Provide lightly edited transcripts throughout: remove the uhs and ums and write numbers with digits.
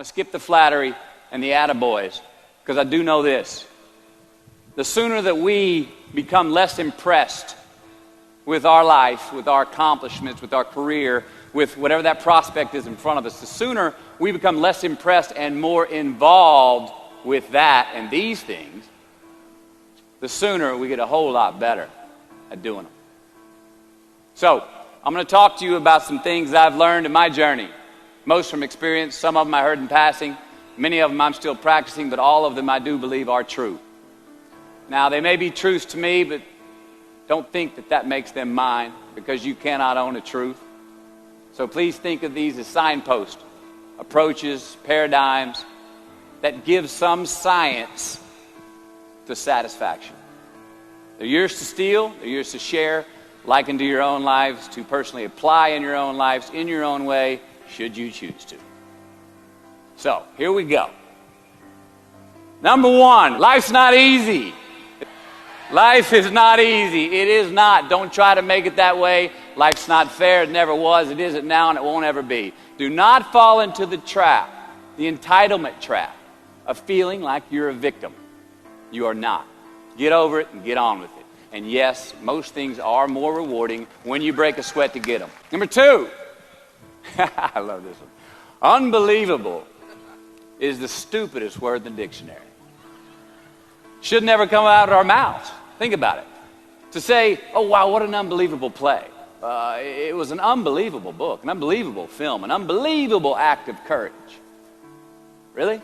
I'm going to skip the flattery and the attaboys, because I do know this. The sooner that we become less impressed with our life, with our accomplishments, with our career, with whatever that prospect is in front of us, the sooner we become less impressed and more involved with that and these things, the sooner we get a whole lot better at doing them. So, I'm going to talk to you about some things I've learned in my journey. Most from experience, some of them I heard in passing, many of them I'm still practicing, but all of them I do believe are true. Now, they may be truths to me, but don't think that that makes them mine, because you cannot own a truth. So please think of these as signposts, approaches, paradigms that give some science to satisfaction. They're yours to steal, they're yours to share, liken to your own lives, to personally apply in your own lives, in your own way, should you choose to. So, here we go. Number one, life's not easy. Life is not easy. It is not. Don't try to make it that way. Life's not fair. It never was. It isn't now, and it won't ever be. Do not fall into the trap, the entitlement trap, of feeling like you're a victim. You are not. Get over it and get on with it. And yes, most things are more rewarding when you break a sweat to get them. Number two, I love this one. Unbelievable is the stupidest word in the dictionary. Should never come out of our mouths. Think about it. To say, oh wow, what an unbelievable play. It was an unbelievable book, an unbelievable film, an unbelievable act of courage. Really?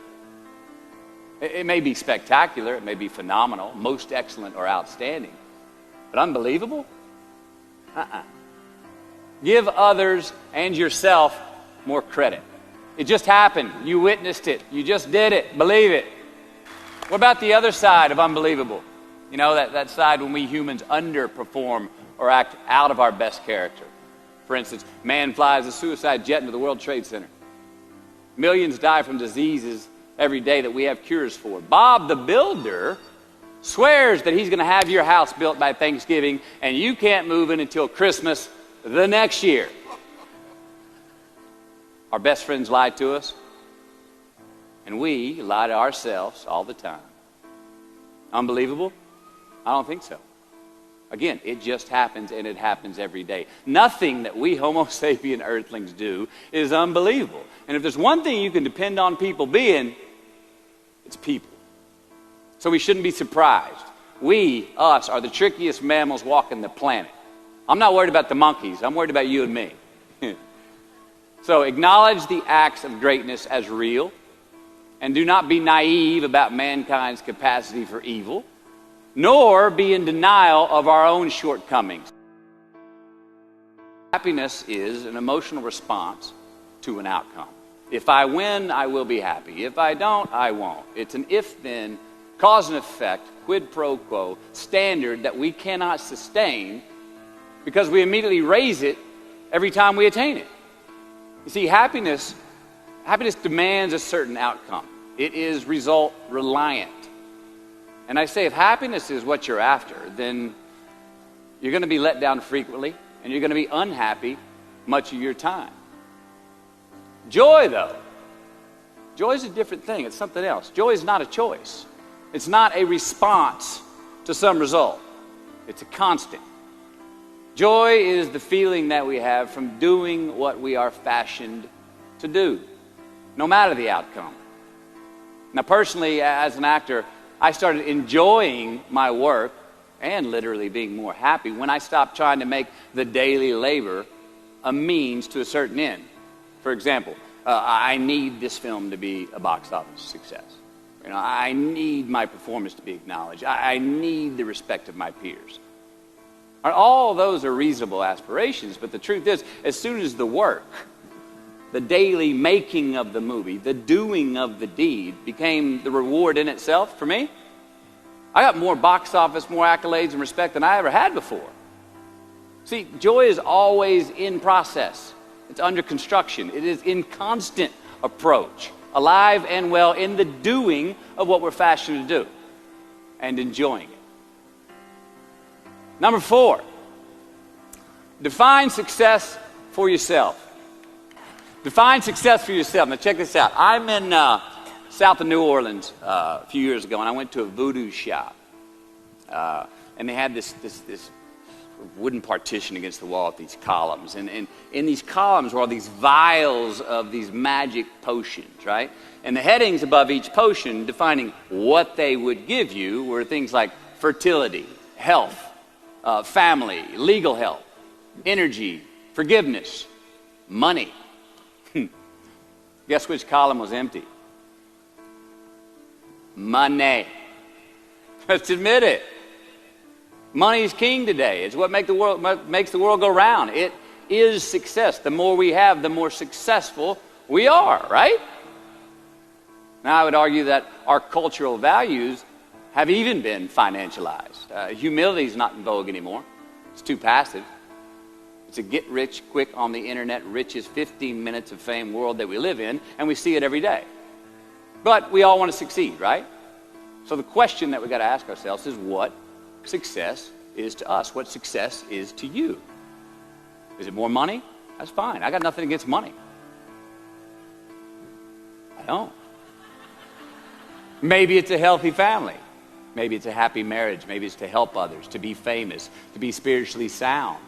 It may be spectacular, it may be phenomenal, most excellent or outstanding. But unbelievable? Give others and yourself more credit. It just happened. You witnessed it. You just did it. Believe it. What about the other side of unbelievable? You know, that side when we humans underperform or act out of our best character. For instance, man flies a suicide jet into the World Trade Center. Millions die from diseases every day that we have cures for. Bob the Builder swears that he's going to have your house built by Thanksgiving, and you can't move in until Christmas the next year. Our best friends lie to us, and we lie to ourselves all the time. Unbelievable? I don't think so. Again, it just happens, and it happens every day. Nothing that we Homo sapien earthlings do is unbelievable. And if there's one thing you can depend on people being, it's people. So we shouldn't be surprised. We, us, are the trickiest mammals walking the planet. I'm not worried about the monkeys. I'm worried about you and me. So acknowledge the acts of greatness as real, and do not be naive about mankind's capacity for evil, nor be in denial of our own shortcomings. Happiness is an emotional response to an outcome. If I win, I will be happy. If I don't, I won't. It's an if-then, cause and effect, quid pro quo standard that we cannot sustain because we immediately raise it every time we attain it. You see, happiness demands a certain outcome. It is result reliant. And I say, if happiness is what you're after, then you're going to be let down frequently, and you're going to be unhappy much of your time. Joy, though, joy is a different thing. It's something else. Joy is not a choice. It's not a response to some result. It's a constant. Joy is the feeling that we have from doing what we are fashioned to do, no matter the outcome. Now, personally, as an actor, I started enjoying my work and literally being more happy when I stopped trying to make the daily labor a means to a certain end. For example, I need this film to be a box office success. You know, I need my performance to be acknowledged. I need the respect of my peers. All those are reasonable aspirations, but the truth is, as soon as the work, the daily making of the movie, the doing of the deed became the reward in itself for me, I got more box office, more accolades and respect than I ever had before. See, joy is always in process. It's under construction. It is in constant approach, alive and well in the doing of what we're fashioned to do and enjoying it. Number 4, define success for yourself. Define success for yourself. Now check this out. I'm in south of New Orleans a few years ago, and I went to a voodoo shop. And they had this wooden partition against the wall with these columns. And in these columns were all these vials of these magic potions, right? And the headings above each potion defining what they would give you were things like fertility, health, family, legal help, energy, forgiveness, money. Guess which column was empty? Money. Let's admit it. Money is king today. It's what makes the world go round. It is success. The more we have, the more successful we are, right? Now, I would argue that our cultural values have even been financialized. Humility is not in vogue anymore. It's too passive. It's a get-rich-quick on the internet, richest 15 minutes of fame world that we live in, and we see it every day. But we all want to succeed, right? So the question that we've got to ask ourselves is what success is to us, what success is to you. Is it more money? That's fine. I got nothing against money. I don't. Maybe it's a healthy family. Maybe it's a happy marriage. Maybe it's to help others, to be famous, to be spiritually sound,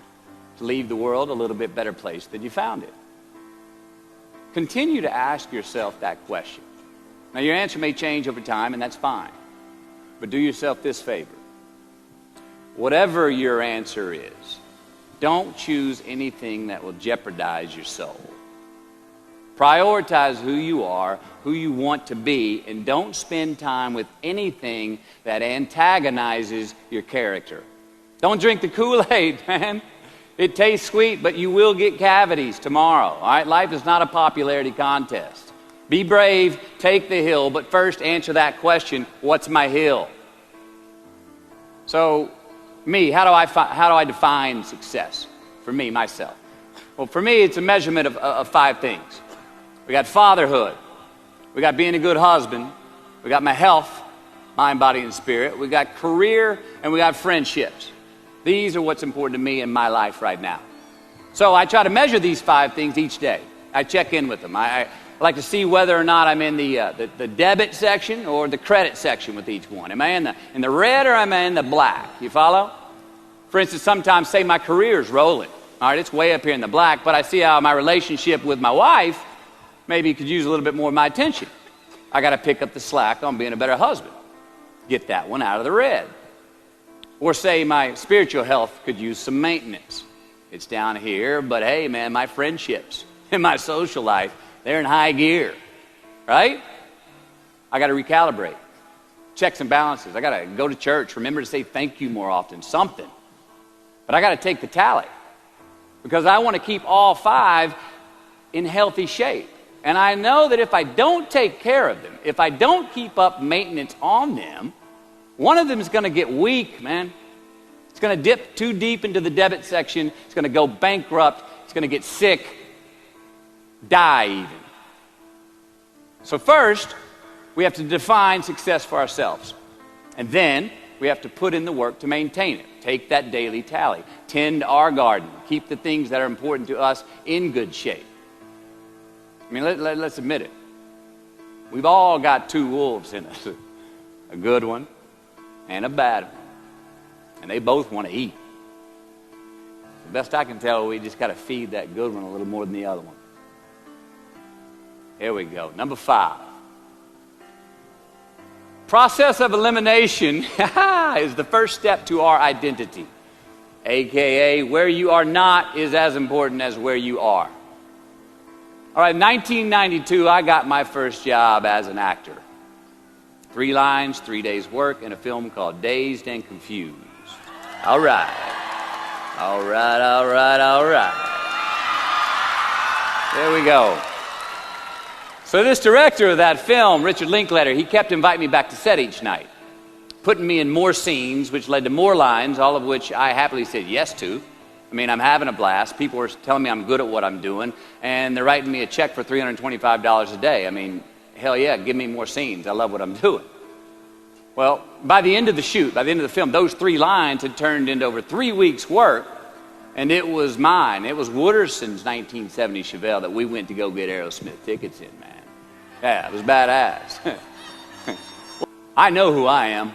to leave the world a little bit better place than you found it. Continue to ask yourself that question. Now, your answer may change over time, and that's fine. But do yourself this favor. Whatever your answer is, don't choose anything that will jeopardize your soul. Prioritize who you are, who you want to be, and don't spend time with anything that antagonizes your character. Don't drink the Kool-Aid, man. It tastes sweet, but you will get cavities tomorrow. All right? Life is not a popularity contest. Be brave, take the hill, but first answer that question, what's my hill? So, how do I define success? For me, myself. Well, for me, it's a measurement of 5 things. We got fatherhood. We got being a good husband. We got my health, mind, body, and spirit. We got career, and we got friendships. These are what's important to me in my life right now. So I try to measure these 5 things each day. I check in with them. I like to see whether or not I'm in the debit section or the credit section with each one. Am I in the red or am I in the black? You follow? For instance, sometimes say my career's rolling. All right, it's way up here in the black, but I see how my relationship with my wife maybe could use a little bit more of my attention. I got to pick up the slack on being a better husband. Get that one out of the red. Or say my spiritual health could use some maintenance. It's down here, but hey, man, my friendships and my social life, they're in high gear, right? I got to recalibrate. Checks and balances. I got to go to church. Remember to say thank you more often. Something. But I got to take the tally because I want to keep all 5 in healthy shape. And I know that if I don't take care of them, if I don't keep up maintenance on them, one of them is going to get weak, man. It's going to dip too deep into the debit section. It's going to go bankrupt. It's going to get sick, die even. So first, we have to define success for ourselves. And then we have to put in the work to maintain it. Take that daily tally. Tend our garden. Keep the things that are important to us in good shape. I mean, let's admit it. We've all got 2 wolves in us. A good one and a bad one. And they both want to eat. The best I can tell, we just got to feed that good one a little more than the other one. Here we go. Number 5. Process of elimination is the first step to our identity. AKA, where you are not is as important as where you are. All right, 1992, I got my first job as an actor. 3 lines, 3 days work in a film called Dazed and Confused. All right. All right, all right, all right. There we go. So this director of that film, Richard Linklater, he kept inviting me back to set each night, putting me in more scenes, which led to more lines, all of which I happily said yes to. I mean, I'm having a blast. People are telling me I'm good at what I'm doing, and they're writing me a check for $325 a day. I mean, hell yeah, give me more scenes. I love what I'm doing. Well, by the end of the shoot, by the end of the film, those 3 lines had turned into over 3 weeks' work, And it was mine. It was Wooderson's 1970 Chevelle that we went to go get Aerosmith tickets in, man. Yeah, it was badass. I know who I am.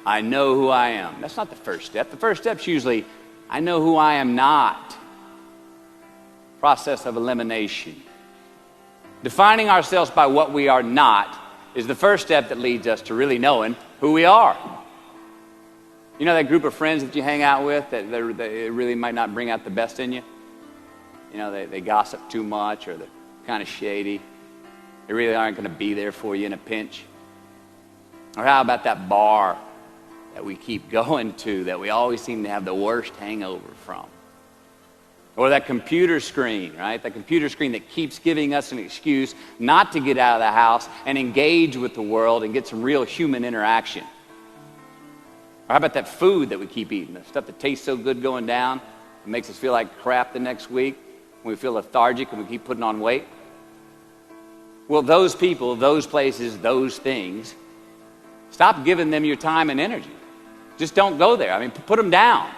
I know who I am. That's not the first step. The first step's usually, I know who I am not. Process of elimination. Defining ourselves by what we are not is the first step that leads us to really knowing who we are. You know that group of friends that you hang out with that they really might not bring out the best in you? You know, they gossip too much, or they're kind of shady. They really aren't going to be there for you in a pinch. Or how about that bar that we keep going to that we always seem to have the worst hangover from? Or that computer screen, right? That computer screen that keeps giving us an excuse not to get out of the house and engage with the world and get some real human interaction. Or how about that food that we keep eating? The stuff that tastes so good going down, it makes us feel like crap the next week, when we feel lethargic and we keep putting on weight. Well, those people, those places, those things, stop giving them your time and energy. Just don't go there. I mean, put them down.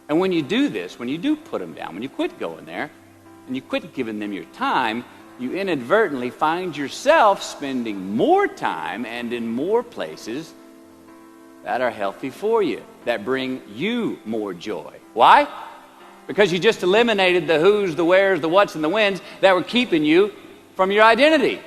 And when you do this, when you do put them down, when you quit going there, and you quit giving them your time, you inadvertently find yourself spending more time and in more places that are healthy for you, that bring you more joy. Why? Because you just eliminated the who's, the where's, the what's, and the when's that were keeping you from your identity.